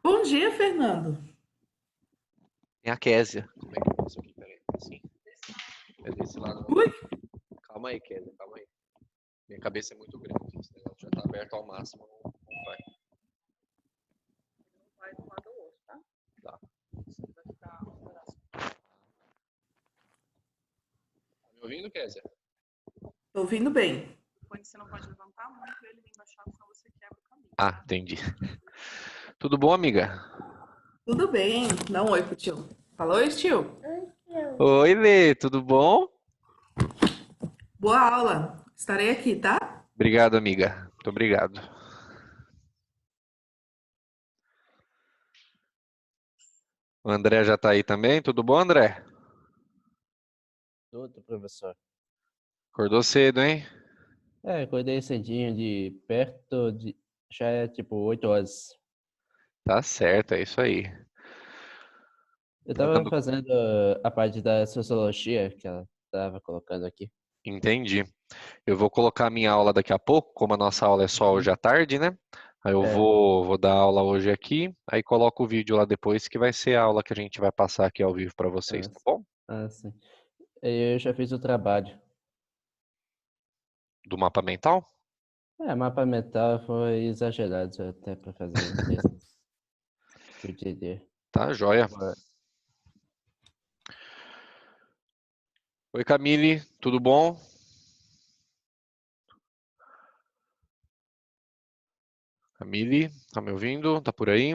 Bom dia, Fernando. Tem a Késia. Como é que é isso aqui? Peraí. Assim. É desse lado, Ui, não. Calma aí, Késia, calma aí. Minha cabeça é muito grande. Esse negócio já tá aberto ao máximo. Não vai. vai de um lado ao outro, tá? Tá. Vai ficar um pedaço. Tá me ouvindo, Késia? Tô ouvindo bem. O fone você não pode levantar muito ele vem baixar, senão você quebra o caminho. Ah, entendi. Tudo bom, amiga? Tudo bem. Dá um oi pro tio. Fala, oi, tio. Oi, Lê, tudo bom? Boa aula. Estarei aqui, tá? Obrigado, amiga. Muito obrigado. O André já tá aí também? Tudo bom, André? Tudo, professor. Acordou cedo, hein? Acordei cedinho de perto de. Já é tipo 8 horas. Tá certo, é isso aí. Eu Tá tava dando. fazendo a parte da sociologia que ela tava colocando aqui. Entendi. Eu vou colocar a minha aula daqui a pouco, como a nossa aula é só hoje Uhum. à tarde, né? Aí eu É, vou dar aula hoje aqui, aí coloco o vídeo lá depois, que vai ser a aula que a gente vai passar aqui ao vivo para vocês, ah, tá bom? sim. Eu já fiz o trabalho. Do mapa mental? Mapa mental foi exagerado até pra fazer em 3 meses. Eu diria. Tá, joia. Agora, Oi, Camille, tudo bom? Camille, tá me ouvindo? Tá por aí?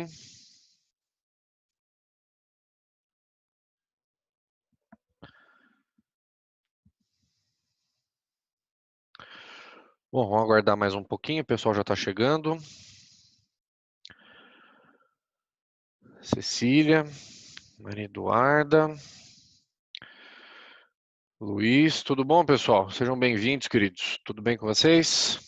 Bom, vamos aguardar mais um pouquinho, o pessoal já tá chegando. Cecília, Maria Eduarda, Luiz, tudo bom, pessoal? Sejam bem-vindos, queridos. Tudo bem com vocês?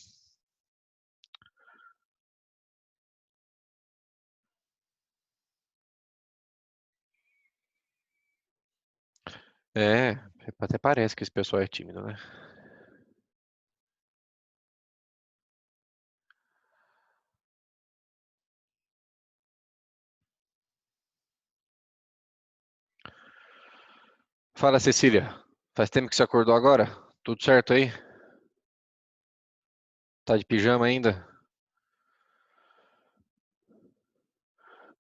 É, até parece que esse pessoal é tímido, né? Fala, Cecília. Faz tempo que você acordou agora? Tudo certo aí? Tá de pijama ainda?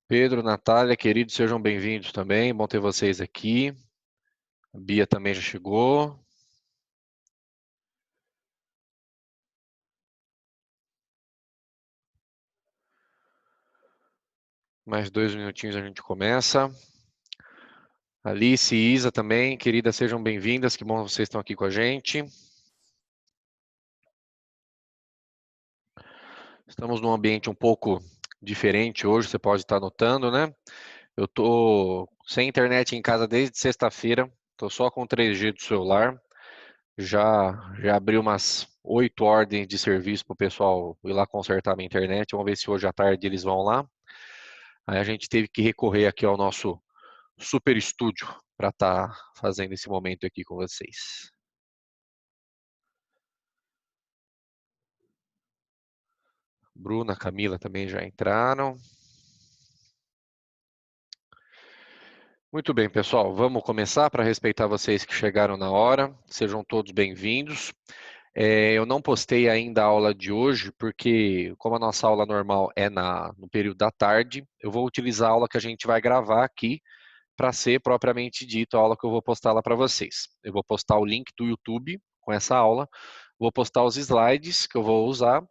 Pedro, Natália, queridos, sejam bem-vindos também. Bom ter vocês aqui. A Bia também já chegou. Mais 2 minutinhos a gente começa. Alice e Isa também, queridas, sejam bem-vindas. Que bom que vocês estão aqui com a gente. Estamos num ambiente um pouco diferente hoje, você pode estar notando, né? Eu tô sem internet em casa desde sexta-feira. Tô só com 3G do celular. Já abri umas 8 ordens de serviço para o pessoal ir lá consertar a minha internet. Vamos ver se hoje à tarde eles vão lá. Aí a gente teve que recorrer aqui ao nosso super estúdio para estar fazendo esse momento aqui com vocês. Bruna, Camila também já entraram. Muito bem, pessoal, vamos começar para respeitar vocês que chegaram na hora. Sejam todos bem-vindos. Eu não postei ainda a aula de hoje, porque como a nossa aula normal é no período da tarde, eu vou utilizar a aula que a gente vai gravar aqui para ser propriamente dito a aula que eu vou postar lá para vocês. Eu vou postar o link do YouTube com essa aula, vou postar os slides que eu vou usar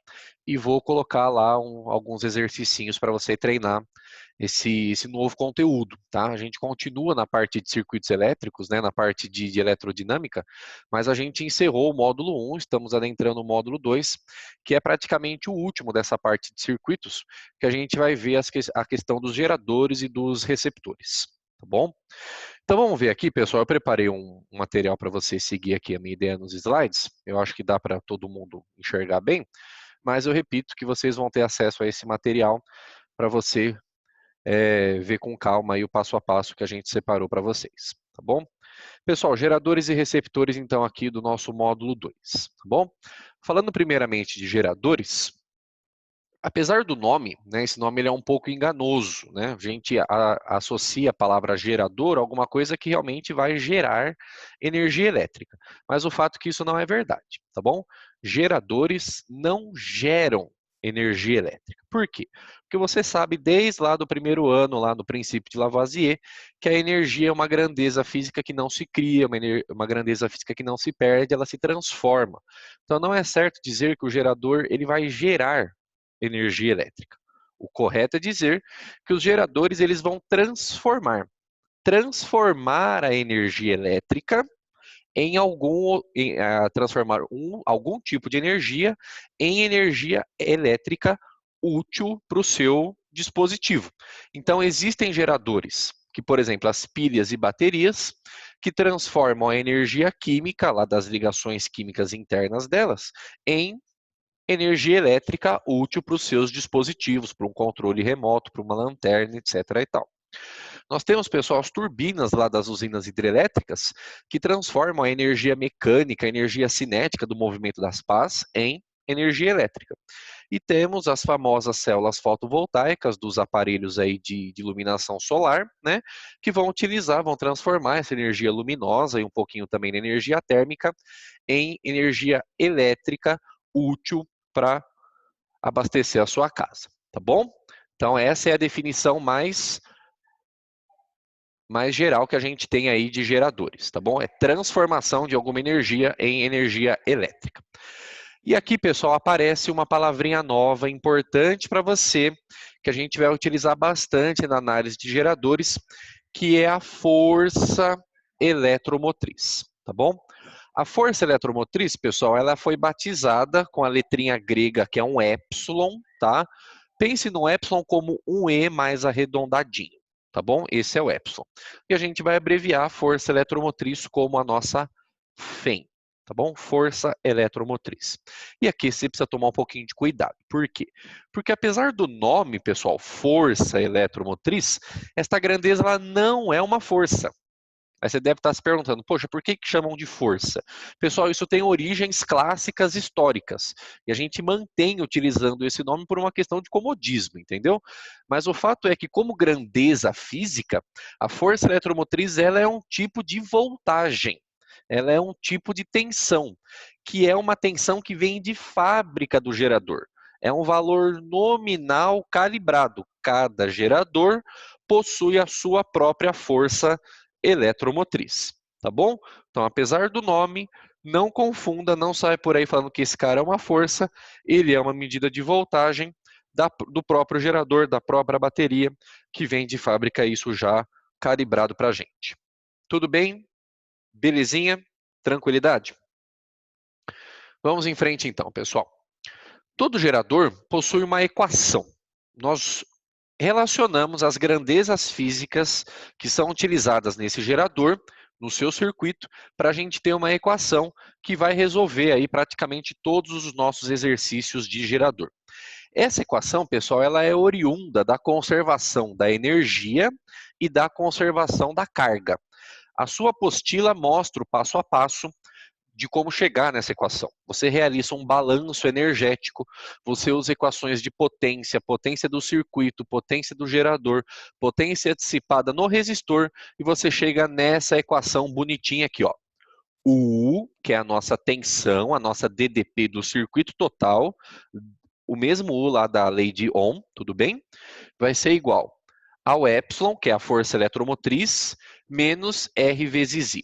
e vou colocar lá alguns exercicinhos para você treinar esse novo conteúdo, tá? A gente continua na parte de circuitos elétricos, né, na parte de eletrodinâmica, mas a gente encerrou o módulo 1, estamos adentrando o módulo 2, que é praticamente o último dessa parte de circuitos, que a gente vai ver a questão dos geradores e dos receptores, tá bom? Então vamos ver aqui, pessoal, eu preparei um material para você seguir aqui a minha ideia nos slides, eu acho que dá para todo mundo enxergar bem, mas eu repito que vocês vão ter acesso a esse material para você ver com calma aí o passo a passo que a gente separou para vocês, tá bom? Pessoal, geradores e receptores, então, aqui do nosso módulo 2, tá bom? Falando primeiramente de geradores, Apesar do nome, né, esse nome ele é um pouco enganoso, né? A gente associa a palavra gerador a alguma coisa que realmente vai gerar energia elétrica. Mas o fato é que isso não é verdade, tá bom? Geradores não geram energia elétrica. Por quê? Porque você sabe desde lá do primeiro ano, lá no princípio de Lavoisier, que a energia é uma grandeza física que não se cria, uma grandeza física que não se perde, ela se transforma. Então não é certo dizer que o gerador ele vai gerar energia elétrica. O correto é dizer que os geradores eles vão transformar a energia elétrica em transformar algum tipo de energia em energia elétrica útil para o seu dispositivo. Então existem geradores que, por exemplo, as pilhas e baterias, que transformam a energia química lá das ligações químicas internas delas em energia elétrica útil para os seus dispositivos, para um controle remoto, para uma lanterna, etc. e tal. Nós temos, pessoal, as turbinas lá das usinas hidrelétricas que transformam a energia mecânica, a energia cinética do movimento das pás em energia elétrica. E temos as famosas células fotovoltaicas dos aparelhos aí de iluminação solar, né, que vão transformar essa energia luminosa e um pouquinho também de energia térmica em energia elétrica útil para abastecer a sua casa, tá bom? Então essa é a definição mais geral que a gente tem aí de geradores, tá bom? É transformação de alguma energia em energia elétrica. E aqui, pessoal, aparece uma palavrinha nova, importante para você, que a gente vai utilizar bastante na análise de geradores, que é a força eletromotriz, tá bom? A força eletromotriz, pessoal, ela foi batizada com a letrinha grega, que é um épsilon, tá? Pense no épsilon como um E mais arredondadinho, tá bom? Esse é o épsilon. E a gente vai abreviar a força eletromotriz como a nossa FEM, tá bom? Força eletromotriz. E aqui você precisa tomar um pouquinho de cuidado. Por quê? Porque apesar do nome, pessoal, força eletromotriz, esta grandeza ela não é uma força. Aí você deve estar se perguntando, poxa, por que chamam de força? Pessoal, isso tem origens clássicas históricas. E a gente mantém utilizando esse nome por uma questão de comodismo, entendeu? Mas o fato é que, como grandeza física, a força eletromotriz ela é um tipo de voltagem. Ela é um tipo de tensão, que é uma tensão que vem de fábrica do gerador. É um valor nominal calibrado. Cada gerador possui a sua própria força eletromotriz, tá bom? Então, apesar do nome, não confunda, não saia por aí falando que esse cara é uma força, ele é uma medida de voltagem do próprio gerador, da própria bateria, que vem de fábrica isso já calibrado para a gente. Tudo bem? Belezinha? Tranquilidade? Vamos em frente então, pessoal. Todo gerador possui uma equação. Nós relacionamos as grandezas físicas que são utilizadas nesse gerador, no seu circuito, para a gente ter uma equação que vai resolver aí praticamente todos os nossos exercícios de gerador. Essa equação, pessoal, ela é oriunda da conservação da energia e da conservação da carga. A sua apostila mostra o passo a passo de como chegar nessa equação. Você realiza um balanço energético, você usa equações de potência, potência do circuito, potência do gerador, potência dissipada no resistor, e você chega nessa equação bonitinha aqui, ó. O U, que é a nossa tensão, a nossa DDP do circuito total, o mesmo U lá da lei de Ohm, tudo bem? Vai ser igual ao epsilon, que é a força eletromotriz, menos R vezes I.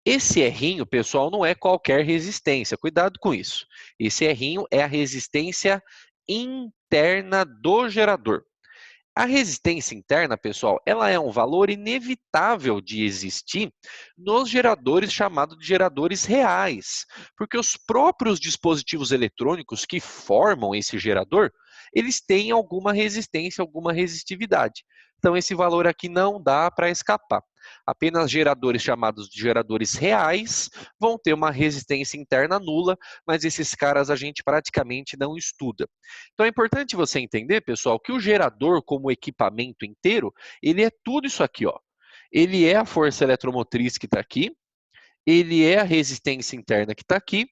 Esse R'inho, pessoal, não é qualquer resistência, cuidado com isso. Esse R'inho é a resistência interna do gerador. A resistência interna, pessoal, ela é um valor inevitável de existir nos geradores chamados de geradores reais, porque os próprios dispositivos eletrônicos que formam esse gerador, eles têm alguma resistência, alguma resistividade. Então, esse valor aqui não dá para escapar. Apenas geradores chamados de geradores reais vão ter uma resistência interna nula, mas esses caras a gente praticamente não estuda. Então é importante você entender, pessoal, que o gerador como equipamento inteiro, ele é tudo isso aqui, ó. Ele é a força eletromotriz que está aqui, ele é a resistência interna que está aqui,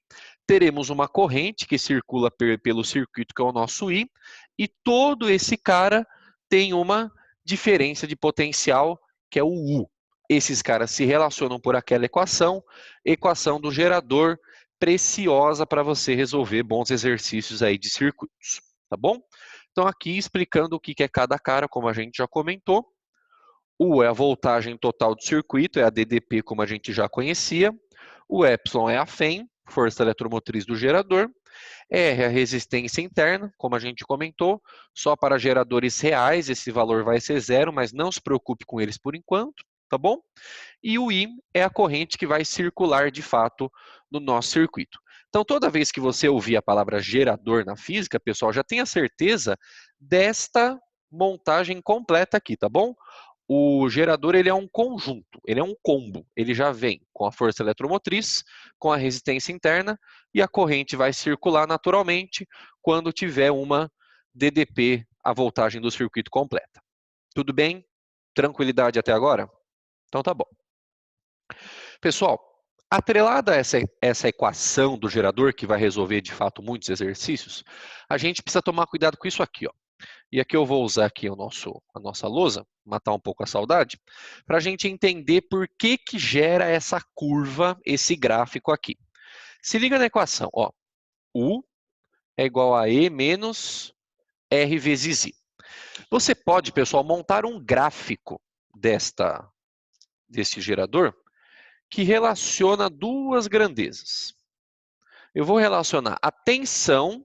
teremos uma corrente que circula pelo circuito, que é o nosso I, e todo esse cara tem uma diferença de potencial, que é o U. Esses caras se relacionam por aquela equação do gerador, preciosa para você resolver bons exercícios aí de circuitos, tá bom? Então aqui explicando o que é cada cara, como a gente já comentou. U é a voltagem total do circuito, é a DDP como a gente já conhecia. O epsilon é a FEM, força eletromotriz do gerador. R é a resistência interna, como a gente comentou, só para geradores reais esse valor vai ser 0, mas não se preocupe com eles por enquanto, tá bom? E o I é a corrente que vai circular de fato no nosso circuito. Então, toda vez que você ouvir a palavra gerador na física, pessoal, já tenha certeza desta montagem completa aqui, tá bom? O gerador ele é um conjunto, ele é um combo. Ele já vem com a força eletromotriz, com a resistência interna, e a corrente vai circular naturalmente quando tiver uma DDP, a voltagem do circuito completa. Tudo bem? Tranquilidade até agora? Então tá bom. Pessoal, atrelada a essa equação do gerador, que vai resolver de fato muitos exercícios, a gente precisa tomar cuidado com isso aqui, ó. E aqui eu vou usar aqui a nossa lousa, matar um pouco a saudade, para a gente entender por que gera essa curva, esse gráfico aqui. Se liga na equação, ó. U é igual a E menos R vezes I. Você pode, pessoal, montar um gráfico desse gerador que relaciona duas grandezas. Eu vou relacionar a tensão,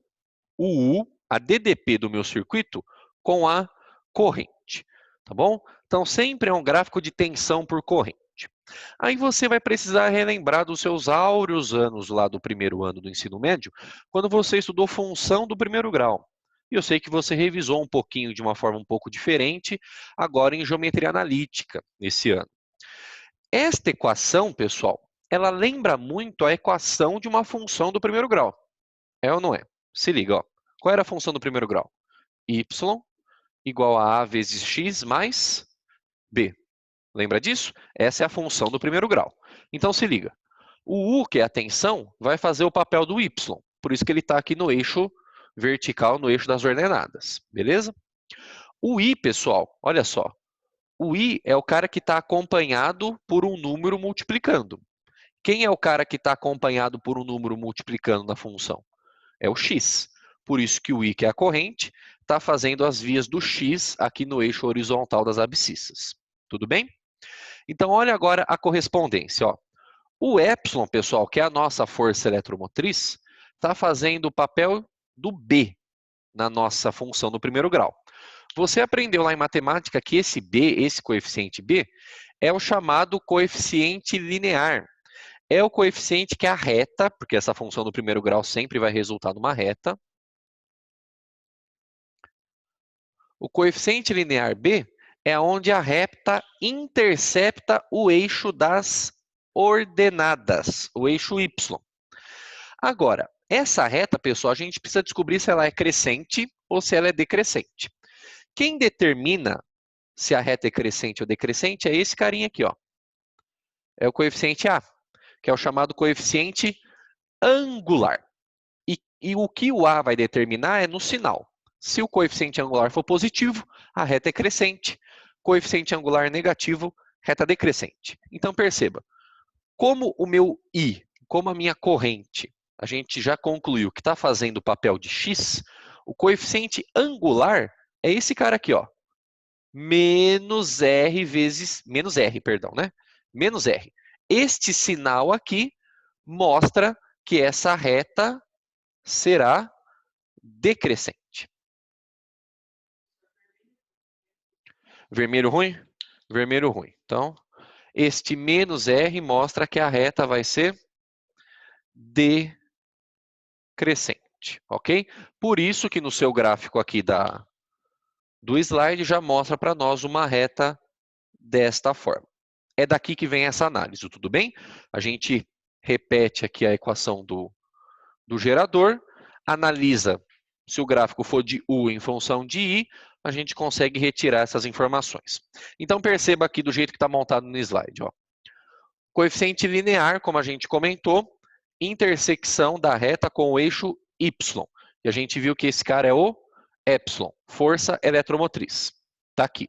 o U, a DDP do meu circuito, com a corrente, tá bom? Então, sempre é um gráfico de tensão por corrente. Aí você vai precisar relembrar dos seus áureos anos lá do primeiro ano do ensino médio, quando você estudou função do primeiro grau. E eu sei que você revisou um pouquinho de uma forma um pouco diferente, agora em geometria analítica, nesse ano. Esta equação, pessoal, ela lembra muito a equação de uma função do primeiro grau. É ou não é? Se liga, ó. Qual era a função do primeiro grau? Y igual a vezes x mais b. Lembra disso? Essa é a função do primeiro grau. Então se liga. O U, que é a tensão, vai fazer o papel do y. Por isso que ele está aqui no eixo vertical, no eixo das ordenadas. Beleza? O I, pessoal, olha só. O I é o cara que está acompanhado por um número multiplicando. Quem é o cara que está acompanhado por um número multiplicando na função? É o x. Por isso que o I, que é a corrente, está fazendo as vias do x aqui no eixo horizontal das abscissas. Tudo bem? Então, olha agora a correspondência. Ó. O epsilon, pessoal, que é a nossa força eletromotriz, está fazendo o papel do B na nossa função do primeiro grau. Você aprendeu lá em matemática que esse B, esse coeficiente B, é o chamado coeficiente linear. É o coeficiente que a reta, porque essa função do primeiro grau sempre vai resultar numa reta. O coeficiente linear B é onde a reta intercepta o eixo das ordenadas, o eixo Y. Agora, essa reta, pessoal, a gente precisa descobrir se ela é crescente ou se ela é decrescente. Quem determina se a reta é crescente ou decrescente é esse carinha aqui, ó. É o coeficiente A, que é o chamado coeficiente angular. E o que o A vai determinar é no sinal. Se o coeficiente angular for positivo, a reta é crescente. Coeficiente angular negativo, reta decrescente. Então perceba, como o meu I, como a minha corrente, a gente já concluiu que está fazendo o papel de x, o coeficiente angular é esse cara aqui, ó. Menos R. Este sinal aqui mostra que essa reta será decrescente. Vermelho ruim? Vermelho ruim. Então, este menos R mostra que a reta vai ser decrescente, ok? Por isso que no seu gráfico aqui do slide já mostra para nós uma reta desta forma. É daqui que vem essa análise, tudo bem? A gente repete aqui a equação do gerador, analisa se o gráfico for de U em função de I, a gente consegue retirar essas informações. Então perceba aqui do jeito que está montado no slide. Ó. Coeficiente linear, como a gente comentou, intersecção da reta com o eixo Y. E a gente viu que esse cara é o Epsilon, força eletromotriz. Está aqui.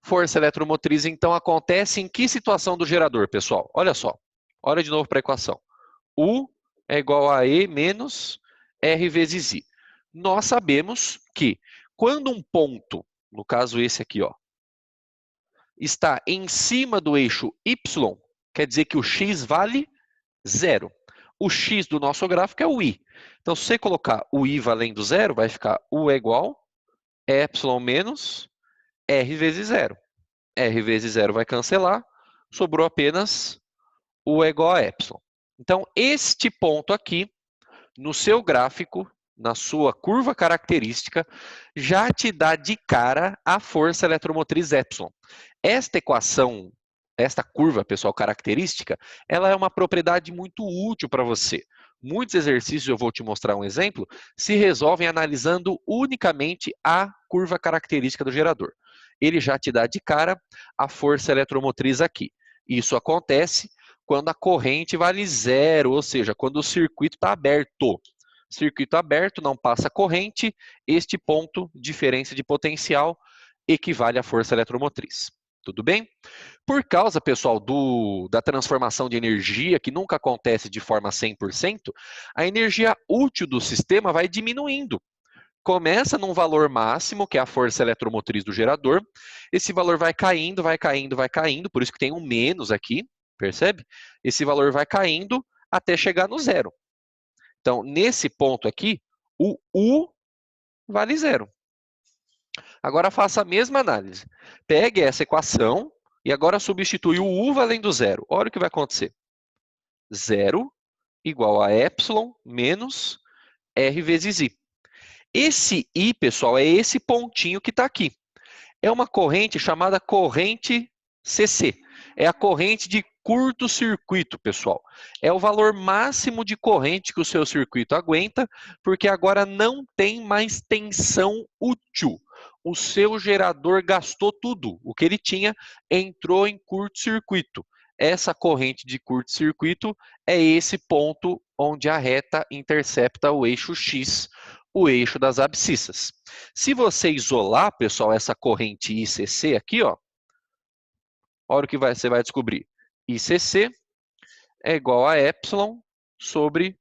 Força eletromotriz, então, acontece em que situação do gerador, pessoal? Olha só. Olha de novo para a equação. U é igual a E menos R vezes I. Nós sabemos que quando um ponto, no caso esse aqui, ó, está em cima do eixo Y, quer dizer que o X vale 0. O X do nosso gráfico é o I. Então, se você colocar o I valendo 0, vai ficar U é igual a Epsilon menos R vezes 0. R vezes 0 vai cancelar, sobrou apenas U é igual a Epsilon. Então, este ponto aqui, no seu gráfico, na sua curva característica, já te dá de cara a força eletromotriz Epsilon. Esta equação, esta curva, pessoal, característica, ela é uma propriedade muito útil para você. Muitos exercícios, eu vou te mostrar um exemplo, se resolvem analisando unicamente a curva característica do gerador. Ele já te dá de cara a força eletromotriz aqui. Isso acontece quando a corrente vale 0, ou seja, quando o circuito está aberto. Circuito aberto, não passa corrente, este ponto, diferença de potencial, equivale à força eletromotriz. Tudo bem? Por causa, pessoal, da transformação de energia, que nunca acontece de forma 100%, a energia útil do sistema vai diminuindo. Começa num valor máximo, que é a força eletromotriz do gerador. Esse valor vai caindo, vai caindo, vai caindo, por isso que tem um menos aqui, percebe? Esse valor vai caindo até chegar no 0. Então, nesse ponto aqui, o U vale 0. Agora faça a mesma análise. Pegue essa equação e agora substitui o U valendo 0. Olha o que vai acontecer. 0 igual a Epsilon menos R vezes I. Esse I, pessoal, é esse pontinho que está aqui. É uma corrente chamada corrente CC. É a corrente de curto-circuito, pessoal. É o valor máximo de corrente que o seu circuito aguenta, porque agora não tem mais tensão útil. O seu gerador gastou tudo. O que ele tinha entrou em curto-circuito. Essa corrente de curto-circuito é esse ponto onde a reta intercepta o eixo X, o eixo das abscissas. Se você isolar, pessoal, essa corrente ICC aqui, ó, olha o que você vai descobrir. ICC é igual a Epsilon sobre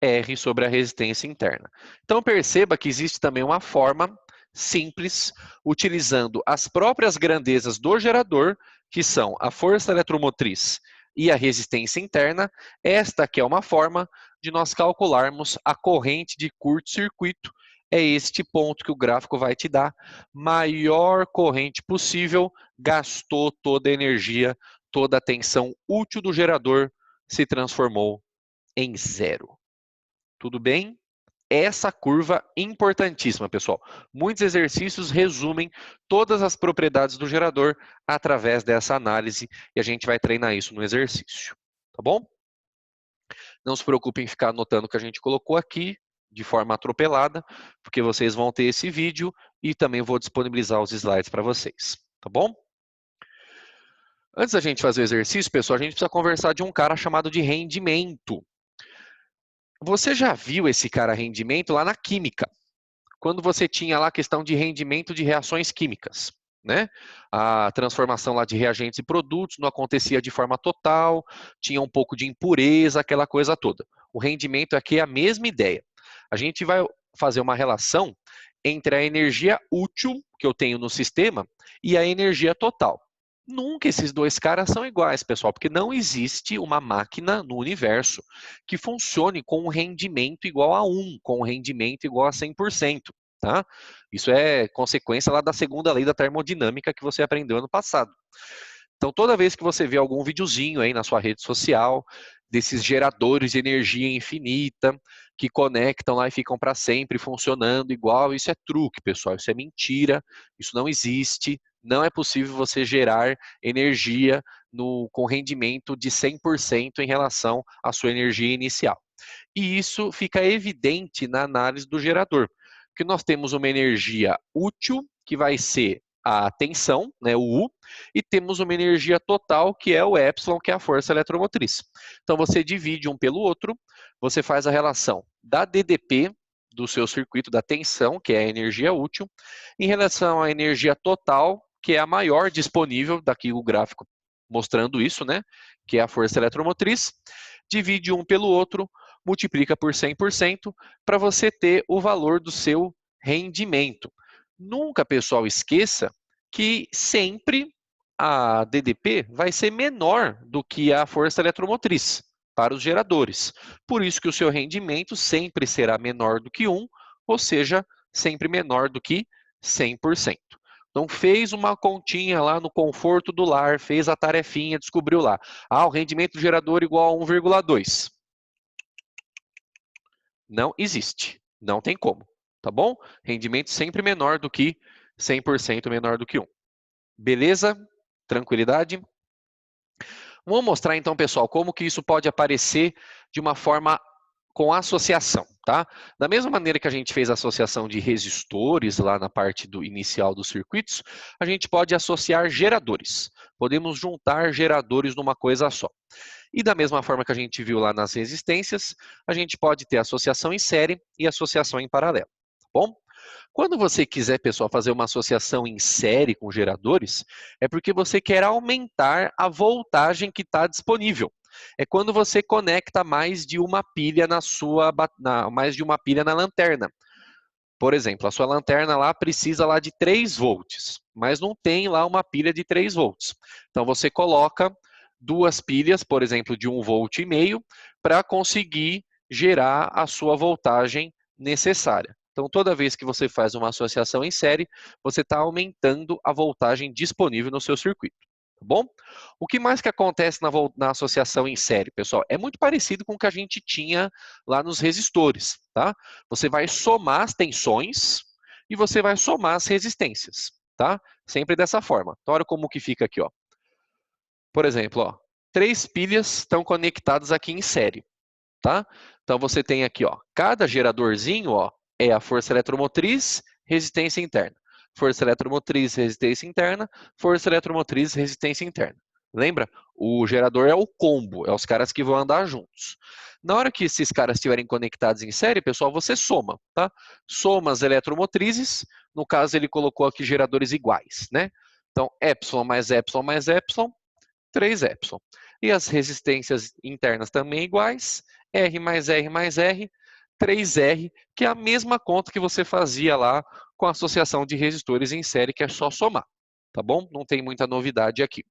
R sobre a resistência interna. Então, perceba que existe também uma forma simples, utilizando as próprias grandezas do gerador, que são a força eletromotriz e a resistência interna. Esta aqui é uma forma de nós calcularmos a corrente de curto-circuito. É este ponto que o gráfico vai te dar. Maior corrente possível, gastou toda a energia, toda a tensão útil do gerador se transformou em 0. Tudo bem? Essa curva importantíssima, pessoal. Muitos exercícios resumem todas as propriedades do gerador através dessa análise e a gente vai treinar isso no exercício. Tá bom? Não se preocupe em ficar anotando o que a gente colocou aqui de forma atropelada, porque vocês vão ter esse vídeo e também vou disponibilizar os slides para vocês. Tá bom? Antes da gente fazer o exercício, pessoal, a gente precisa conversar de um cara chamado de rendimento. Você já viu esse cara rendimento lá na química, quando você tinha lá a questão de rendimento de reações químicas, né? A transformação lá de reagentes e produtos não acontecia de forma total, tinha um pouco de impureza, aquela coisa toda. O rendimento aqui é a mesma ideia. A gente vai fazer uma relação entre a energia útil que eu tenho no sistema e a energia total. Nunca esses dois caras são iguais, pessoal, porque não existe uma máquina no universo que funcione com um rendimento igual a 1, com um rendimento igual a 100%. Tá? Isso é consequência lá da segunda lei da termodinâmica que você aprendeu ano passado. Então, toda vez que você vê algum videozinho aí na sua rede social, desses geradores de energia infinita, que conectam lá e ficam para sempre funcionando igual, isso é truque, pessoal, isso é mentira, isso não existe. Não é possível você gerar energia com rendimento de 100% em relação à sua energia inicial. E isso fica evidente na análise do gerador, porque nós temos uma energia útil, que vai ser a tensão, né, o U, e temos uma energia total, que é o Epsilon, que é a força eletromotriz. Então, você divide um pelo outro, você faz a relação da DDP, do seu circuito da tensão, que é a energia útil, em relação à energia total, que é a maior disponível, daqui o gráfico mostrando isso, né? Que é a força eletromotriz, divide um pelo outro, multiplica por 100% para você ter o valor do seu rendimento. Nunca, pessoal, esqueça que sempre a DDP vai ser menor do que a força eletromotriz para os geradores. Por isso que o seu rendimento sempre será menor do que 1, ou seja, sempre menor do que 100%. Então, fez uma continha lá no conforto do lar, fez a tarefinha, descobriu lá. Ah, o rendimento do gerador igual a 1,2. Não existe. Não tem como. Tá bom? Rendimento sempre menor do que 100% menor do que 1. Beleza? Tranquilidade? Vamos mostrar então, pessoal, como que isso pode aparecer de uma forma com associação, tá? Da mesma maneira que a gente fez a associação de resistores lá na parte do inicial dos circuitos, a gente pode associar geradores. Podemos juntar geradores numa coisa só. E da mesma forma que a gente viu lá nas resistências, a gente pode ter associação em série e associação em paralelo, tá bom? Quando você quiser, pessoal, fazer uma associação em série com geradores, é porque você quer aumentar a voltagem que está disponível. É quando você conecta mais de uma pilha mais de uma pilha na lanterna. Por exemplo, a sua lanterna lá precisa lá de 3 volts, mas não tem lá uma pilha de 3 volts. Então você coloca 2 pilhas, por exemplo, de 1,5 volt, para conseguir gerar a sua voltagem necessária. Então, toda vez que você faz uma associação em série, você está aumentando a voltagem disponível no seu circuito, tá bom? O que mais que acontece na associação em série, pessoal? É muito parecido com o que a gente tinha lá nos resistores, tá? Você vai somar as tensões e você vai somar as resistências, tá? Sempre dessa forma. Então, olha como que fica aqui, ó. Por exemplo, ó, 3 pilhas estão conectadas aqui em série, tá? Então, você tem aqui, ó, cada geradorzinho, ó, é a força eletromotriz, resistência interna. Força eletromotriz, resistência interna, força eletromotriz, resistência interna. Lembra? O gerador é o combo, é os caras que vão andar juntos. Na hora que esses caras estiverem conectados em série, pessoal, você soma, tá? Soma as eletromotrizes, no caso ele colocou aqui geradores iguais, né? Então, epsilon mais epsilon mais epsilon, 3 epsilon. E as resistências internas também iguais, R mais R mais R, 3R, que é a mesma conta que você fazia lá com a associação de resistores em série, que é só somar, tá bom? Não tem muita novidade aqui.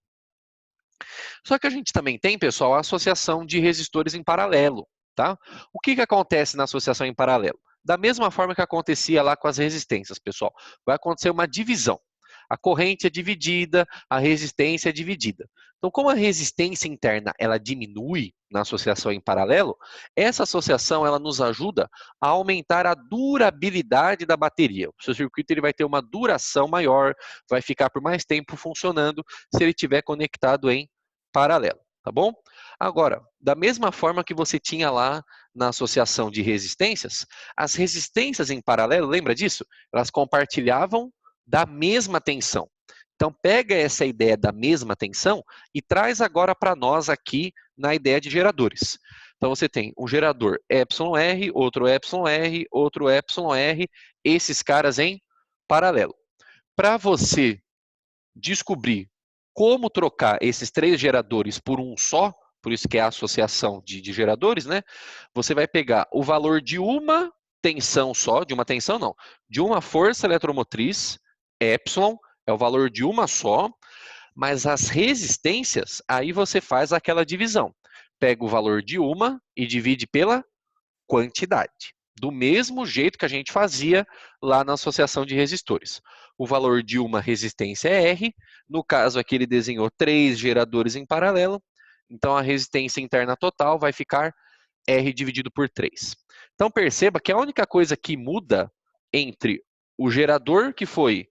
Só que a gente também tem, pessoal, a associação de resistores em paralelo, tá? O que acontece na associação em paralelo? Da mesma forma que acontecia lá com as resistências, pessoal, vai acontecer uma divisão. A corrente é dividida, a resistência é dividida. Então, como a resistência interna ela diminui na associação em paralelo, essa associação ela nos ajuda a aumentar a durabilidade da bateria. O seu circuito ele vai ter uma duração maior, vai ficar por mais tempo funcionando se ele estiver conectado em paralelo, tá bom? Agora, da mesma forma que você tinha lá na associação de resistências, as resistências em paralelo, lembra disso? Elas compartilhavam da mesma tensão. Então, pega essa ideia da mesma tensão e traz agora para nós aqui na ideia de geradores. Então, você tem um gerador εR, outro εR, outro εR, esses caras em paralelo. Para você descobrir como trocar esses 3 geradores por um só, por isso que é a associação de geradores, né? Você vai pegar o valor de uma tensão só, de uma força eletromotriz, epsilon, é o valor de uma só, mas as resistências, aí você faz aquela divisão. Pega o valor de uma e divide pela quantidade. Do mesmo jeito que a gente fazia lá na associação de resistores. O valor de uma resistência é R, no caso aqui ele desenhou 3 geradores em paralelo, então a resistência interna total vai ficar R dividido por 3. Então perceba que a única coisa que muda entre o gerador que foi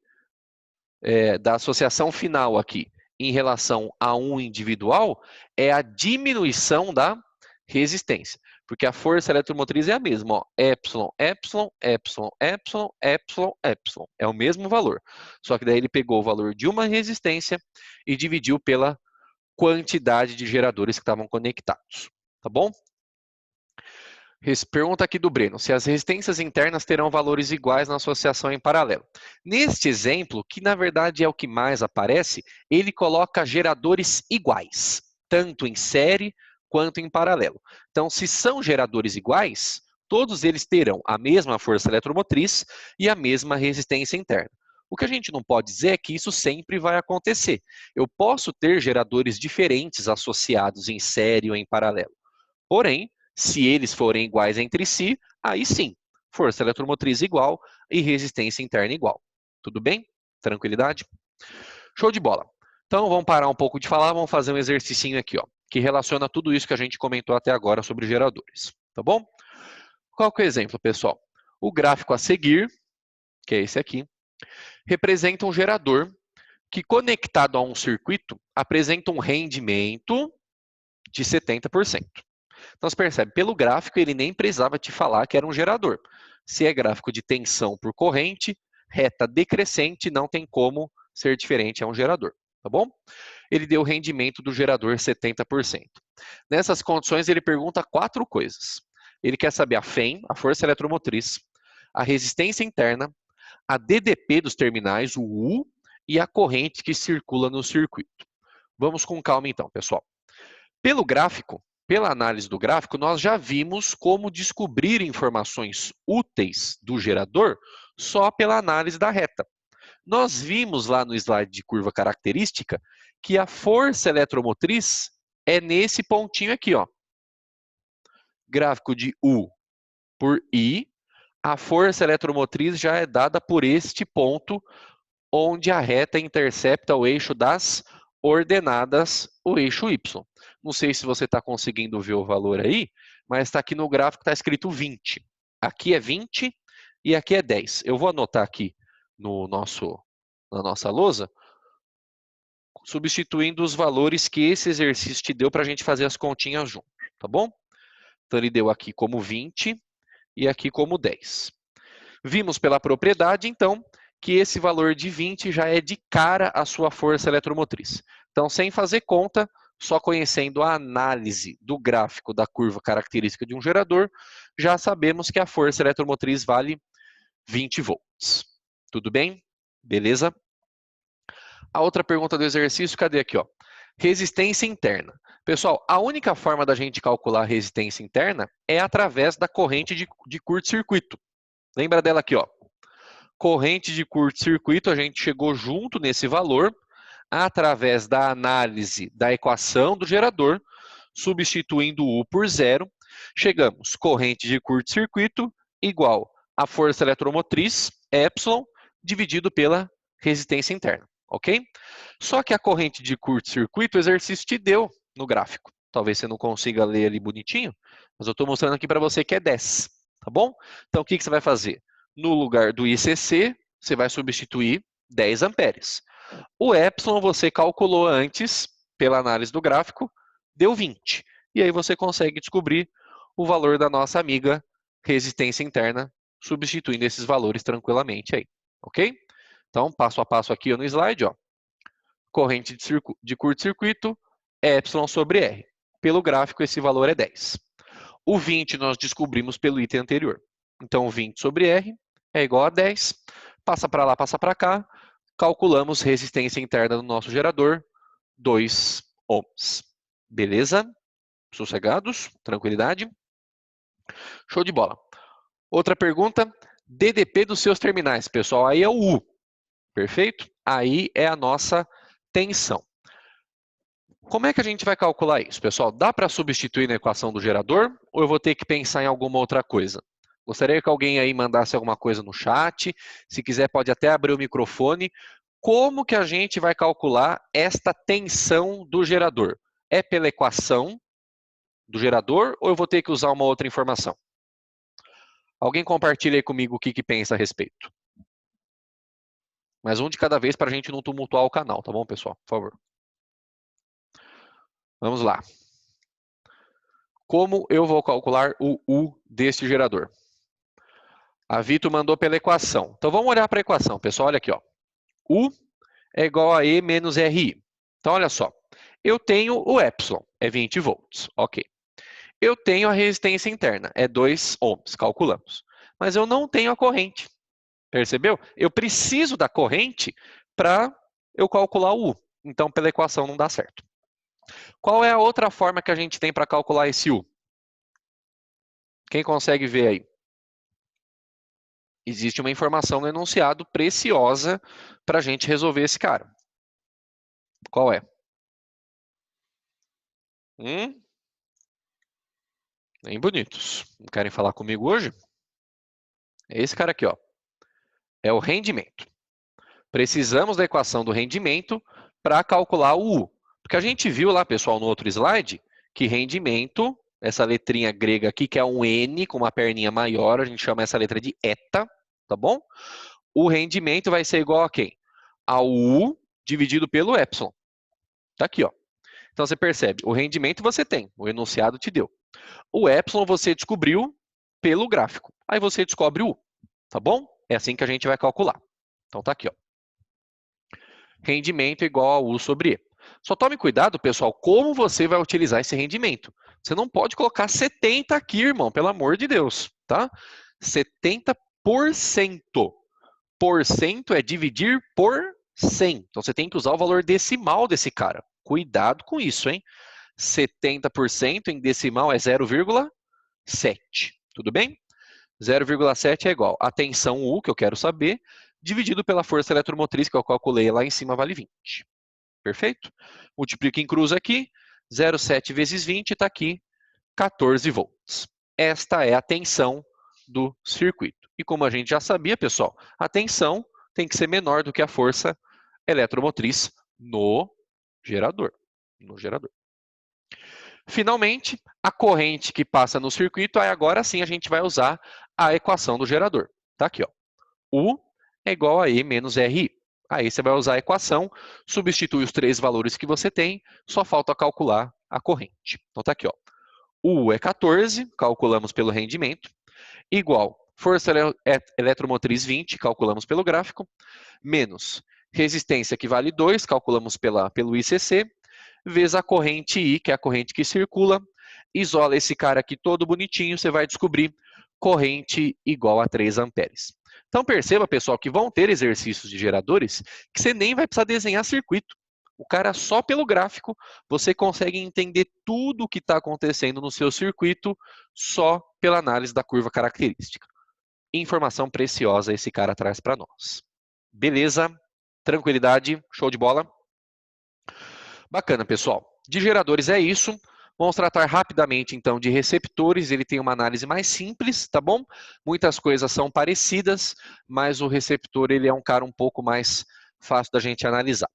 da associação final aqui em relação a um individual é a diminuição da resistência. Porque a força eletromotriz é a mesma, ó, epsilon, epsilon, epsilon, epsilon, epsilon, epsilon. É o mesmo valor. Só que daí ele pegou o valor de uma resistência e dividiu pela quantidade de geradores que estavam conectados. Tá bom? Pergunta aqui do Breno, se as resistências internas terão valores iguais na associação em paralelo. Neste exemplo, que na verdade é o que mais aparece, ele coloca geradores iguais, tanto em série quanto em paralelo. Então, se são geradores iguais, todos eles terão a mesma força eletromotriz e a mesma resistência interna. O que a gente não pode dizer é que isso sempre vai acontecer. Eu posso ter geradores diferentes associados em série ou em paralelo. Porém, se eles forem iguais entre si, aí sim, força eletromotriz igual e resistência interna igual. Tudo bem? Tranquilidade? Show de bola. Então, vamos parar um pouco de falar, vamos fazer um exercicinho aqui, ó, que relaciona tudo isso que a gente comentou até agora sobre geradores. Tá bom? Qual que é o exemplo, pessoal? O gráfico a seguir, que é esse aqui, representa um gerador que, conectado a um circuito, apresenta um rendimento de 70%. Então, você percebe, pelo gráfico, ele nem precisava te falar que era um gerador. Se é gráfico de tensão por corrente, reta decrescente, não tem como ser diferente, é um gerador, tá bom? Ele deu o rendimento do gerador 70%. Nessas condições, ele pergunta 4 coisas. Ele quer saber a FEM, a força eletromotriz, a resistência interna, a DDP dos terminais, o U, e a corrente que circula no circuito. Vamos com calma então, pessoal. Pelo gráfico, pela análise do gráfico, nós já vimos como descobrir informações úteis do gerador só pela análise da reta. Nós vimos lá no slide de curva característica que a força eletromotriz é nesse pontinho aqui, ó. Gráfico de U por I, a força eletromotriz já é dada por este ponto, onde a reta intercepta o eixo das ordenadas, o eixo Y. Não sei se você está conseguindo ver o valor aí, mas está aqui no gráfico, está escrito 20. Aqui é 20 e aqui é 10. Eu vou anotar aqui na nossa lousa, substituindo os valores que esse exercício te deu para a gente fazer as continhas junto, tá bom? Então, ele deu aqui como 20 e aqui como 10. Vimos pela propriedade, então, que esse valor de 20 já é de cara a sua força eletromotriz. Então, sem fazer conta, só conhecendo a análise do gráfico da curva característica de um gerador, já sabemos que a força eletromotriz vale 20 volts. Tudo bem? Beleza? A outra pergunta do exercício, cadê aqui, ó? Resistência interna. Pessoal, a única forma da gente calcular a resistência interna é através da corrente de curto-circuito. Lembra dela aqui, ó? Corrente de curto-circuito, a gente chegou junto nesse valor através da análise da equação do gerador, substituindo U por 0, chegamos corrente de curto-circuito igual a força eletromotriz, epsilon, dividido pela resistência interna, ok? Só que a corrente de curto-circuito, o exercício te deu no gráfico. Talvez você não consiga ler ali bonitinho, mas eu estou mostrando aqui para você que é 10, tá bom? Então, o que você vai fazer? No lugar do ICC, você vai substituir 10 amperes. O epsilon você calculou antes, pela análise do gráfico, deu 20. E aí você consegue descobrir o valor da nossa amiga resistência interna, substituindo esses valores tranquilamente aí, ok? Então, passo a passo aqui no slide, ó. Corrente de curto-circuito, epsilon sobre R. Pelo gráfico, esse valor é 10. O 20 nós descobrimos pelo item anterior. Então, 20 sobre R é igual a 10. Passa para lá, passa para cá. Calculamos resistência interna do nosso gerador, 2 ohms. Beleza? Sossegados? Tranquilidade? Show de bola. Outra pergunta, DDP dos seus terminais, pessoal. Aí é o U, perfeito? Aí é a nossa tensão. Como é que a gente vai calcular isso, pessoal? Dá para substituir na equação do gerador ou eu vou ter que pensar em alguma outra coisa? Gostaria que alguém aí mandasse alguma coisa no chat. Se quiser, pode até abrir o microfone. Como que a gente vai calcular esta tensão do gerador? É pela equação do gerador ou eu vou ter que usar uma outra informação? Alguém compartilha aí comigo o que pensa a respeito. Mais um de cada vez para a gente não tumultuar o canal, tá bom, pessoal? Por favor. Vamos lá. Como eu vou calcular o U deste gerador? A Vito mandou pela equação. Então, vamos olhar para a equação, pessoal. Olha aqui, ó. U é igual a E menos RI. Então, olha só. Eu tenho o epsilon, é 20 volts. Ok. Eu tenho a resistência interna, é 2 ohms, calculamos. Mas eu não tenho a corrente, percebeu? Eu preciso da corrente para eu calcular o U. Então, pela equação não dá certo. Qual é a outra forma que a gente tem para calcular esse U? Quem consegue ver aí? Existe uma informação no enunciado preciosa para a gente resolver esse cara. Qual é? Bem bonitos. Não querem falar comigo hoje? É esse cara aqui, ó. É o rendimento. Precisamos da equação do rendimento para calcular o U. Porque a gente viu lá, pessoal, no outro slide, que rendimento, essa letrinha grega aqui, que é um N com uma perninha maior, a gente chama essa letra de eta, tá bom? O rendimento vai ser igual a quem? Ao U dividido pelo epsilon. Tá aqui, ó. Então você percebe, o rendimento você tem, o enunciado te deu. O epsilon você descobriu pelo gráfico. Aí você descobre o U, tá bom? É assim que a gente vai calcular. Então tá aqui, ó. Rendimento igual a U sobre E. Só tome cuidado, pessoal, como você vai utilizar esse rendimento. Você não pode colocar 70 aqui, irmão, pelo amor de Deus, tá? 70%. Porcento é dividir por 100. Então, você tem que usar o valor decimal desse cara. Cuidado com isso, hein? 70% em decimal é 0,7. Tudo bem? 0,7 é igual a tensão U, que eu quero saber, dividido pela força eletromotriz, que eu calculei lá em cima, vale 20. Perfeito? Multiplica em cruz aqui, 0,7 vezes 20 está aqui, 14 volts. Esta é a tensão do circuito. E como a gente já sabia, pessoal, a tensão tem que ser menor do que a força eletromotriz no gerador. Finalmente, a corrente que passa no circuito, aí agora sim a gente vai usar a equação do gerador. Tá aqui, ó. U é igual a E menos RI. Aí você vai usar a equação, substitui os três valores que você tem, só falta calcular a corrente. Então tá aqui, ó. U é 14, calculamos pelo rendimento, igual força eletromotriz 20, calculamos pelo gráfico, menos resistência que vale 2, calculamos pelo ICC, vezes a corrente I, que é a corrente que circula, isola esse cara aqui todo bonitinho, você vai descobrir corrente igual a 3 amperes. Então perceba, pessoal, que vão ter exercícios de geradores que você nem vai precisar desenhar circuito. O cara, só pelo gráfico, você consegue entender tudo o que está acontecendo no seu circuito só pela análise da curva característica. Informação preciosa esse cara traz para nós. Beleza? Tranquilidade? Show de bola? Bacana, pessoal. De geradores é isso. Vamos tratar rapidamente, então, de receptores. Ele tem uma análise mais simples, tá bom? Muitas coisas são parecidas, mas o receptor ele é um cara um pouco mais fácil da gente analisar.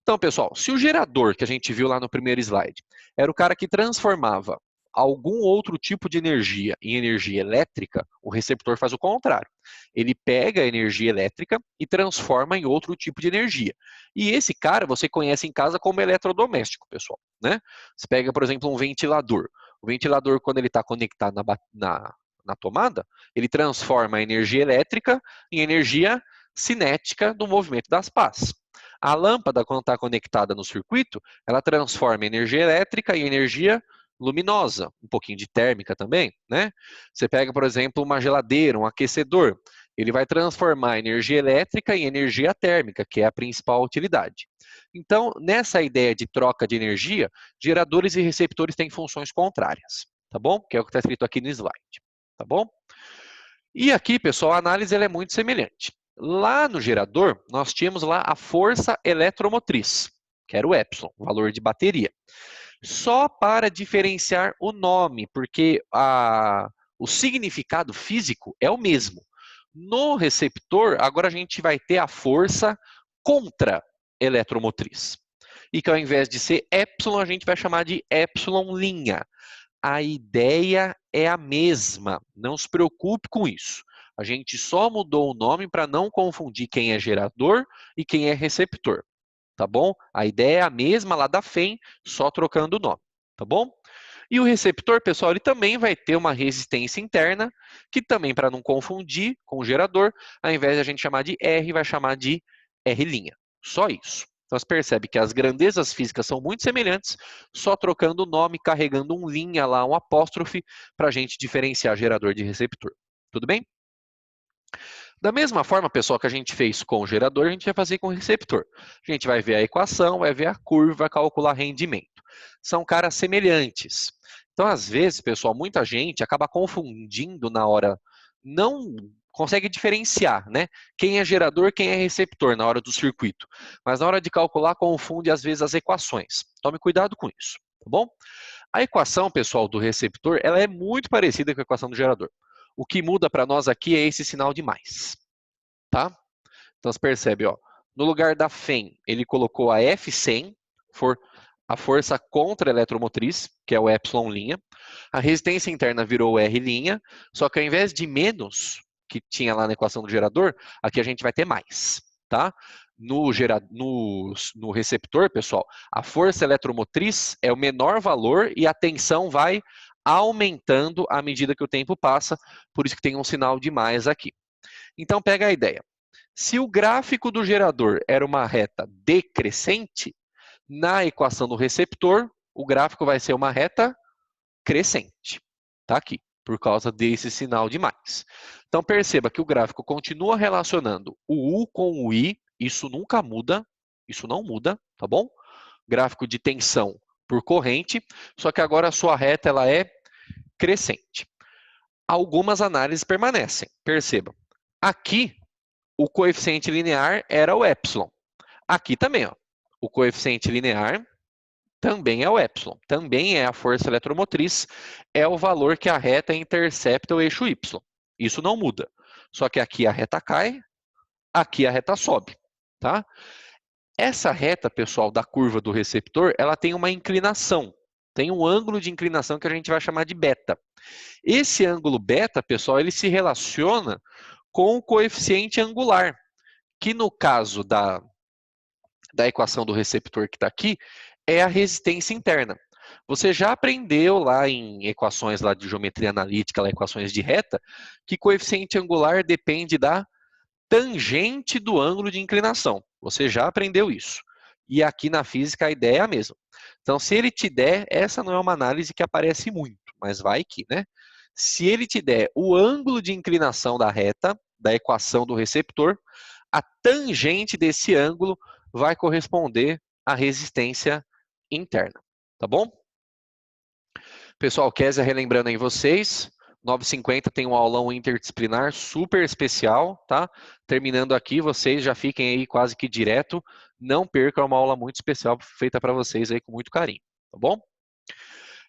Então, pessoal, se o gerador que a gente viu lá no primeiro slide era o cara que transformava algum outro tipo de energia em energia elétrica, o receptor faz o contrário. Ele pega a energia elétrica e transforma em outro tipo de energia. E esse cara você conhece em casa como eletrodoméstico, pessoal, né? Você pega, por exemplo, um ventilador. O ventilador, quando ele está conectado na tomada, ele transforma a energia elétrica em energia cinética do movimento das pás. A lâmpada, quando está conectada no circuito, ela transforma energia elétrica em energia luminosa, um pouquinho de térmica também, né? Você pega, por exemplo, uma geladeira, um aquecedor, ele vai transformar a energia elétrica em energia térmica, que é a principal utilidade. Então, nessa ideia de troca de energia, geradores e receptores têm funções contrárias, tá bom? Que é o que está escrito aqui no slide, tá bom? E aqui, pessoal, a análise ela é muito semelhante. Lá no gerador, nós tínhamos lá a força eletromotriz, que era o epsilon, o valor de bateria. Só para diferenciar o nome, porque o significado físico é o mesmo. No receptor, agora a gente vai ter a força contra-eletromotriz. E que ao invés de ser epsilon, a gente vai chamar de epsilon'. A ideia é a mesma, não se preocupe com isso. A gente só mudou o nome para não confundir quem é gerador e quem é receptor, tá bom? A ideia é a mesma lá da FEM, só trocando o nome, tá bom? E o receptor, pessoal, ele também vai ter uma resistência interna, que também, para não confundir com o gerador, ao invés de a gente chamar de R, vai chamar de R'. Só isso. Então, você percebe que as grandezas físicas são muito semelhantes, só trocando o nome, carregando um linha lá, um apóstrofe, para a gente diferenciar gerador de receptor. Tudo bem? Da mesma forma, pessoal, que a gente fez com o gerador, a gente vai fazer com o receptor. A gente vai ver a equação, vai ver a curva, vai calcular rendimento. São caras semelhantes. Então, às vezes, pessoal, muita gente acaba confundindo na hora, não consegue diferenciar, né? Quem é gerador, quem é receptor na hora do circuito. Mas na hora de calcular, confunde às vezes as equações. Tome cuidado com isso, tá bom? A equação, pessoal, do receptor, ela é muito parecida com a equação do gerador. O que muda para nós aqui é esse sinal de mais, tá? Então, você percebe, ó, no lugar da FEM, ele colocou a F100, a força contra-eletromotriz, que é o epsilon'. A resistência interna virou R', só que ao invés de menos, que tinha lá na equação do gerador, aqui a gente vai ter mais, tá? No receptor, pessoal, a força eletromotriz é o menor valor e a tensão vai aumentando à medida que o tempo passa, por isso que tem um sinal de mais aqui. Então, pega a ideia. Se o gráfico do gerador era uma reta decrescente, na equação do receptor, o gráfico vai ser uma reta crescente. Está aqui, por causa desse sinal de mais. Então, perceba que o gráfico continua relacionando o U com o I, isso nunca muda, isso não muda, tá bom? Gráfico de tensão por corrente, só que agora a sua reta ela é crescente. Algumas análises permanecem, percebam. Aqui, o coeficiente linear era o epsilon. Aqui também, ó, o coeficiente linear também é o epsilon, também é a força eletromotriz, é o valor que a reta intercepta o eixo y. Isso não muda. Só que aqui a reta cai, aqui a reta sobe, tá? Essa reta, pessoal, da curva do receptor, ela tem uma inclinação. Tem um ângulo de inclinação que a gente vai chamar de beta. Esse ângulo beta, pessoal, ele se relaciona com o coeficiente angular, que no caso da equação do receptor que está aqui, é a resistência interna. Você já aprendeu lá em equações lá de geometria analítica, lá equações de reta, que coeficiente angular depende da tangente do ângulo de inclinação. Você já aprendeu isso. E aqui na física a ideia é a mesma. Então, se ele te der, essa não é uma análise que aparece muito, mas vai que, né? Se ele te der o ângulo de inclinação da reta, da equação do receptor, a tangente desse ângulo vai corresponder à resistência interna, tá bom? Pessoal, Kézia relembrando aí vocês, 9h50 tem um aulão interdisciplinar super especial, tá? Terminando aqui, vocês já fiquem aí quase que direto, não percam, é uma aula muito especial feita para vocês aí com muito carinho, tá bom?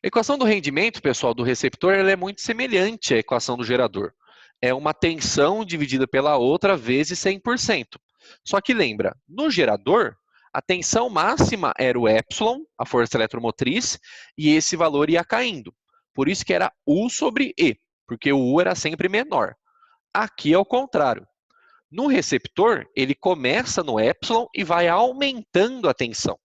A equação do rendimento, pessoal, do receptor, ela é muito semelhante à equação do gerador. É uma tensão dividida pela outra vezes 100%. Só que lembra, no gerador, a tensão máxima era o epsilon, a força eletromotriz, e esse valor ia caindo. Por isso que era U sobre E, porque o U era sempre menor. Aqui é o contrário. No receptor, ele começa no epsilon e vai aumentando a tensão.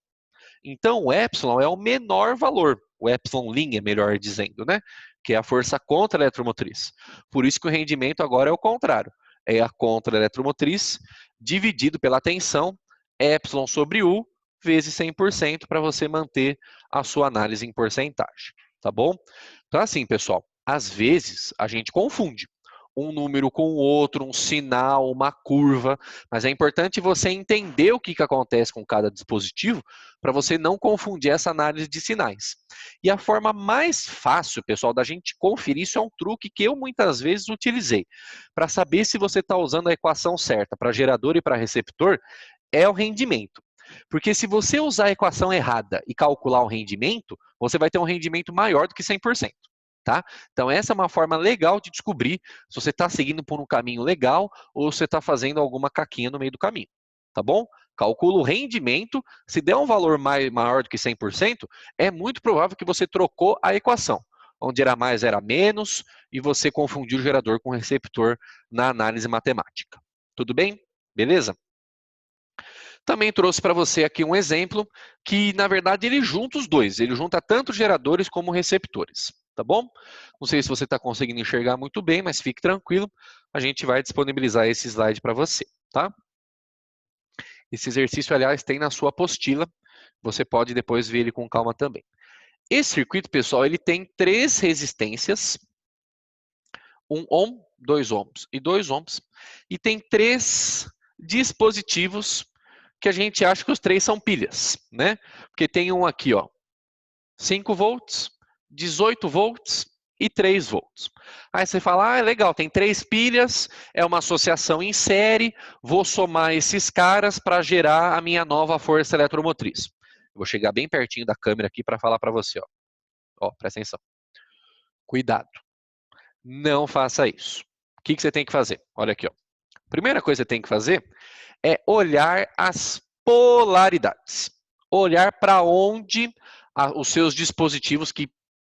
Então, o epsilon é o menor valor, o epsilon', melhor dizendo, né? Que é a força contra-eletromotriz. Por isso que o rendimento agora é o contrário. É a contra-eletromotriz dividido pela tensão, epsilon sobre U, vezes 100% para você manter a sua análise em porcentagem, tá bom? Então, assim, pessoal, às vezes a gente confunde um número com o outro, um sinal, uma curva, mas é importante você entender o que acontece com cada dispositivo para você não confundir essa análise de sinais. E a forma mais fácil, pessoal, da gente conferir, isso é um truque que eu muitas vezes utilizei, para saber se você está usando a equação certa para gerador e para receptor, é o rendimento. Porque se você usar a equação errada e calcular o rendimento, você vai ter um rendimento maior do que 100%. Tá? Então, essa é uma forma legal de descobrir se você está seguindo por um caminho legal ou se você está fazendo alguma caquinha no meio do caminho. Tá bom? Calcula o rendimento. Se der um valor maior do que 100%, é muito provável que você trocou a equação. Onde era mais, era menos, e você confundiu o gerador com o receptor na análise matemática. Tudo bem? Beleza? Também trouxe para você aqui um exemplo que, na verdade, ele junta os dois. Ele junta tanto geradores como receptores. Tá bom? Não sei se você está conseguindo enxergar muito bem, mas fique tranquilo. A gente vai disponibilizar esse slide para você, tá? Esse exercício, aliás, tem na sua apostila. Você pode depois ver ele com calma também. Esse circuito, pessoal, ele tem 3 resistências. 1 ohm, 2 ohms e 2 ohms. E tem 3 dispositivos que a gente acha que os 3 são pilhas, né? Porque tem um aqui, ó, 5 volts, 18 volts e 3 volts. Aí você fala, legal, tem 3 pilhas, é uma associação em série, vou somar esses caras para gerar a minha nova força eletromotriz. Eu vou chegar bem pertinho da câmera aqui para falar para você, ó. Ó, presta atenção. Cuidado. Não faça isso. O que você tem que fazer? Olha aqui, ó. Primeira coisa que você tem que fazer é olhar as polaridades. Olhar para onde os seus dispositivos, que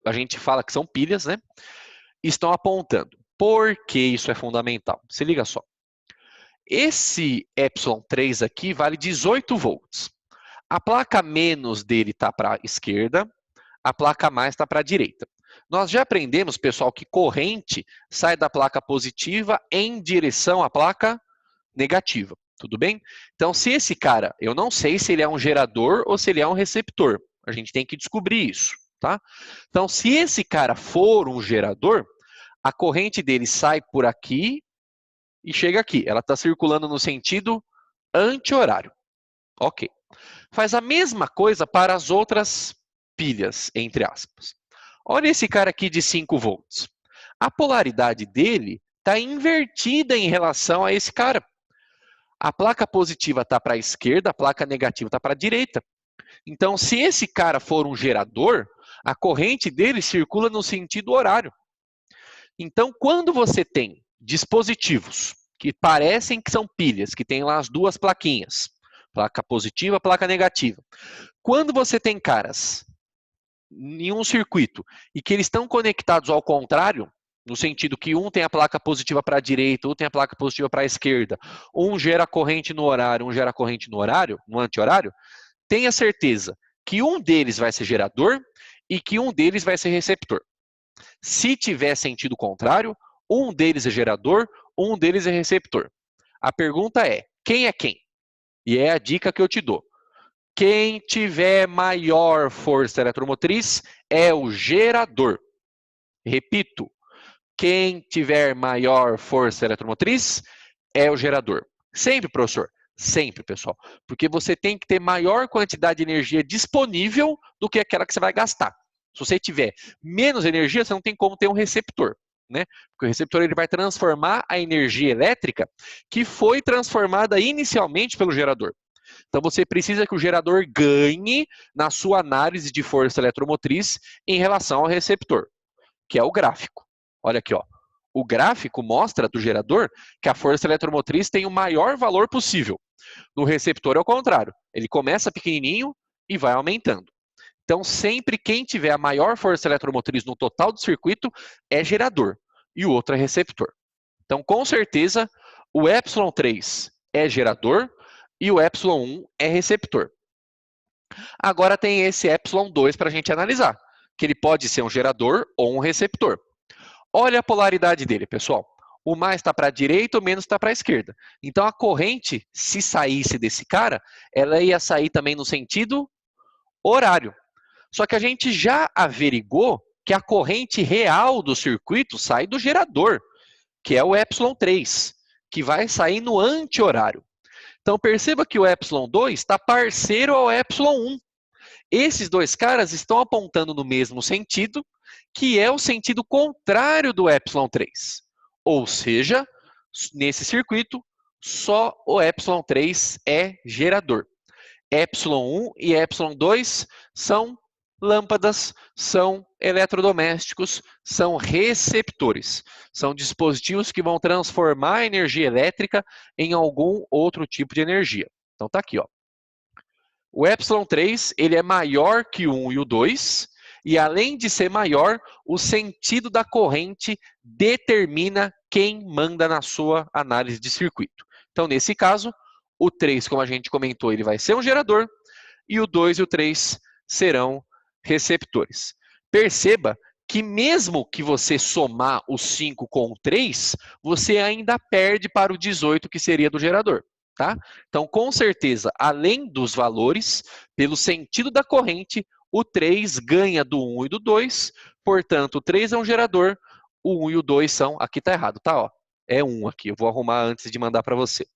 a gente fala que são pilhas, né, estão apontando. Por que isso é fundamental? Se liga só. Esse ε3 aqui vale 18 volts. A placa menos dele está para a esquerda, a placa mais está para a direita. Nós já aprendemos, pessoal, que corrente sai da placa positiva em direção à placa negativa. Tudo bem? Então, se esse cara, eu não sei se ele é um gerador ou se ele é um receptor. A gente tem que descobrir isso, tá? Então, se esse cara for um gerador, a corrente dele sai por aqui e chega aqui. Ela está circulando no sentido anti-horário. Ok. Faz a mesma coisa para as outras pilhas, entre aspas. Olha esse cara aqui de 5 volts. A polaridade dele está invertida em relação a esse cara. A placa positiva está para a esquerda, a placa negativa está para a direita. Então, se esse cara for um gerador, a corrente dele circula no sentido horário. Então, quando você tem dispositivos que parecem que são pilhas, que tem lá as duas plaquinhas, placa positiva, placa negativa. Quando você tem caras em um circuito e que eles estão conectados ao contrário, no sentido que um tem a placa positiva para a direita, outro tem a placa positiva para a esquerda, um gera corrente no horário, um gera corrente no horário, no anti-horário, tenha certeza que um deles vai ser gerador e que um deles vai ser receptor. Se tiver sentido contrário, um deles é gerador, um deles é receptor. A pergunta é, quem é quem? E é a dica que eu te dou. Quem tiver maior força eletromotriz é o gerador. Repito, quem tiver maior força eletromotriz é o gerador. Sempre, professor. Sempre, pessoal. Porque você tem que ter maior quantidade de energia disponível do que aquela que você vai gastar. Se você tiver menos energia, você não tem como ter um receptor, né? Porque o receptor ele vai transformar a energia elétrica que foi transformada inicialmente pelo gerador. Então você precisa que o gerador ganhe na sua análise de força eletromotriz em relação ao receptor, que é o gráfico. Olha aqui, ó. O gráfico mostra do gerador que a força eletromotriz tem o maior valor possível. No receptor é o contrário. Ele começa pequenininho e vai aumentando. Então, sempre quem tiver a maior força eletromotriz no total do circuito é gerador e o outro é receptor. Então, com certeza, o ε3 é gerador e o ε1 é receptor. Agora tem esse ε2 para a gente analisar, que ele pode ser um gerador ou um receptor. Olha a polaridade dele, pessoal. O mais está para a direita, o menos está para a esquerda. Então, a corrente, se saísse desse cara, ela ia sair também no sentido horário. Só que a gente já averigou que a corrente real do circuito sai do gerador, que é o ε3, que vai sair no anti-horário. Então, perceba que o ε2 está parceiro ao ε1. Esses dois caras estão apontando no mesmo sentido, que é o sentido contrário do ε3. Ou seja, nesse circuito, só o ε3 é gerador. ε1 e ε2 são lâmpadas, são eletrodomésticos, são receptores. São dispositivos que vão transformar a energia elétrica em algum outro tipo de energia. Então tá aqui, ó. O ε3 ele é maior que o 1 e o 2, e além de ser maior, o sentido da corrente determina quem manda na sua análise de circuito. Então, nesse caso, o 3, como a gente comentou, ele vai ser um gerador, e o 2 e o 3 serão receptores. Perceba que mesmo que você somar o 5 com o 3, você ainda perde para o 18, que seria do gerador. tá? Então, com certeza, além dos valores, pelo sentido da corrente, o 3 ganha do 1 e do 2, portanto, o 3 é um gerador, o 1 e o 2 são... Aqui tá errado, tá? Ó, é 1 aqui, eu vou arrumar antes de mandar para você.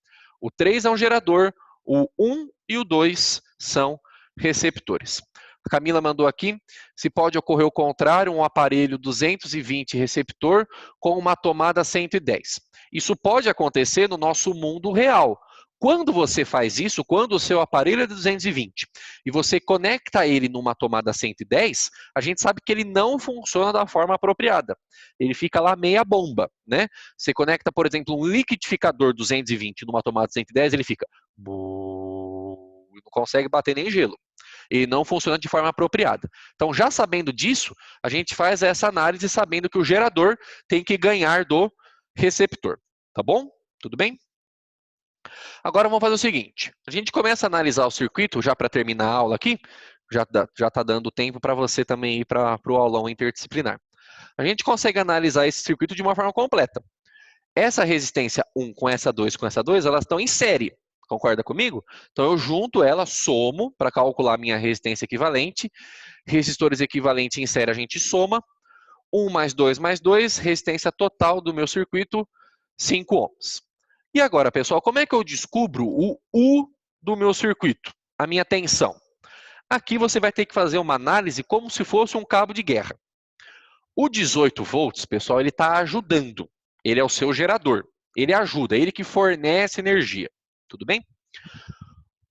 O 3 é um gerador, o 1 e o 2 são receptores. A Camila mandou aqui, se pode ocorrer o contrário, um aparelho 220 receptor com uma tomada 110. Isso pode acontecer no nosso mundo real. Quando você faz isso, quando o seu aparelho é de 220 e você conecta ele numa tomada 110, a gente sabe que ele não funciona da forma apropriada. Ele fica lá meia bomba, né? Você conecta, por exemplo, um liquidificador 220 numa tomada 110, ele fica... não consegue bater nem gelo. E não funciona de forma apropriada. Então, já sabendo disso, a gente faz essa análise sabendo que o gerador tem que ganhar do receptor. Tá bom? Tudo bem? Agora vamos fazer o seguinte, a gente começa a analisar o circuito, já para terminar a aula aqui, já está dando tempo para você também ir para o aulão interdisciplinar. A gente consegue analisar esse circuito de uma forma completa. Essa resistência 1 com essa 2 com essa 2, elas estão em série, concorda comigo? Então eu junto ela, somo para calcular a minha resistência equivalente, resistores equivalentes em série a gente soma, 1 mais 2, resistência total do meu circuito, 5 ohms. E agora, pessoal, como é que eu descubro o U do meu circuito? A minha tensão. Aqui você vai ter que fazer uma análise como se fosse um cabo de guerra. O 18 volts, pessoal, ele está ajudando. Ele é o seu gerador. Ele ajuda, ele que fornece energia. Tudo bem?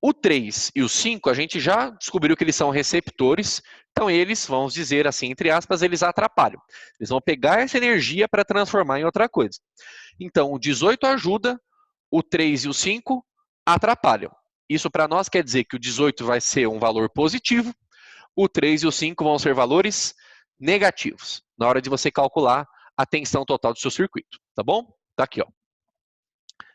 O 3 e o 5, a gente já descobriu que eles são receptores. Então, eles, vamos dizer assim, entre aspas, eles atrapalham. Eles vão pegar essa energia para transformar em outra coisa. Então, o 18 ajuda, o 3 e o 5 atrapalham. Isso para nós quer dizer que o 18 vai ser um valor positivo, o 3 e o 5 vão ser valores negativos, na hora de você calcular a tensão total do seu circuito, tá bom? Tá aqui, ó.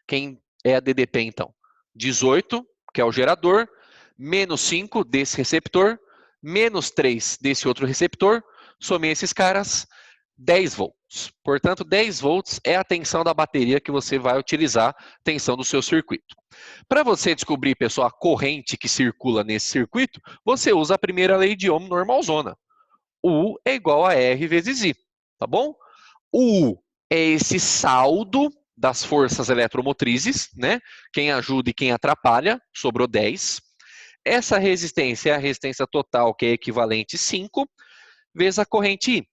Quem é a DDP, então? 18, que é o gerador, menos 5 desse receptor, menos 3 desse outro receptor, somei esses caras, 10 volts. Portanto, 10 volts é a tensão da bateria que você vai utilizar, tensão do seu circuito. Para você descobrir, pessoal, a corrente que circula nesse circuito, você usa a primeira lei de Ohm normalzona. U é igual a R vezes I, tá bom? O U é esse saldo das forças eletromotrizes, né? Quem ajuda e quem atrapalha, sobrou 10. Essa resistência é a resistência total, que é equivalente a 5, vezes a corrente I.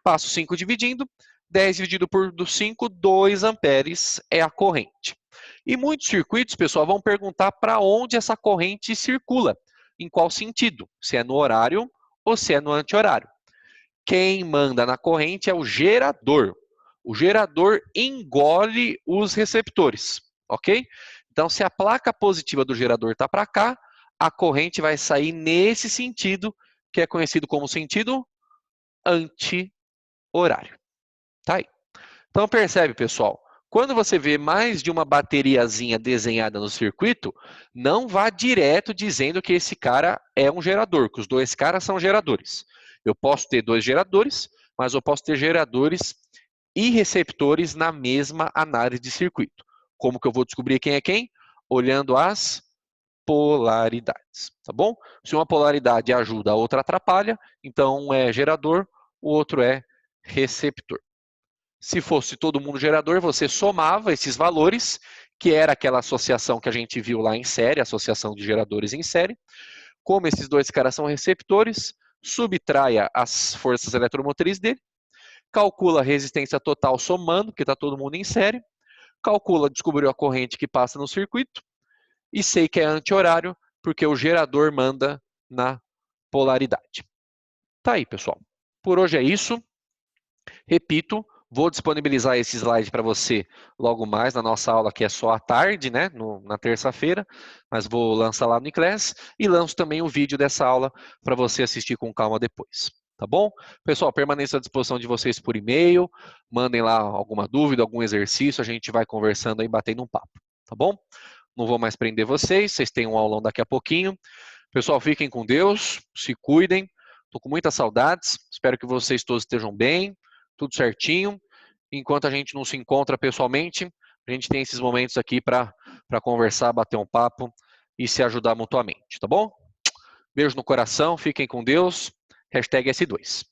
Passo 5 dividindo, 10 dividido por 5, 2 amperes é a corrente. E muitos circuitos, pessoal, vão perguntar para onde essa corrente circula, em qual sentido, se é no horário ou se é no anti-horário. Quem manda na corrente é o gerador. O gerador engole os receptores, ok? Então, se a placa positiva do gerador está para cá, a corrente vai sair nesse sentido, que é conhecido como sentido anti-horário. Tá aí. Então, percebe, pessoal? Quando você vê mais de uma bateriazinha desenhada no circuito, não vá direto dizendo que esse cara é um gerador, que os dois caras são geradores. Eu posso ter dois geradores, mas eu posso ter geradores e receptores na mesma análise de circuito. Como que eu vou descobrir quem é quem? Olhando as polaridades, tá bom? Se uma polaridade ajuda, a outra atrapalha, então um é gerador, o outro é receptor. Se fosse todo mundo gerador, você somava esses valores, que era aquela associação que a gente viu lá em série, associação de geradores em série. Como esses dois caras são receptores, subtraia as forças eletromotrizes dele, calcula a resistência total somando, porque está todo mundo em série, calcula, descobriu a corrente que passa no circuito, e sei que é anti-horário, porque o gerador manda na polaridade. Tá aí, pessoal. Por hoje é isso. Repito, vou disponibilizar esse slide para você logo mais na nossa aula, que é só à tarde, né, na terça-feira, mas vou lançar lá no iClass e lanço também o vídeo dessa aula para você assistir com calma depois, tá bom? Pessoal, permaneço à disposição de vocês por e-mail, mandem lá alguma dúvida, algum exercício, a gente vai conversando aí, batendo um papo, tá bom? Não vou mais prender vocês têm um aulão daqui a pouquinho. Pessoal, fiquem com Deus, se cuidem, estou com muitas saudades, espero que vocês todos estejam bem, tudo certinho. Enquanto a gente não se encontra pessoalmente, a gente tem esses momentos aqui para para conversar, bater um papo e se ajudar mutuamente, tá bom? Beijo no coração, fiquem com Deus. #S2.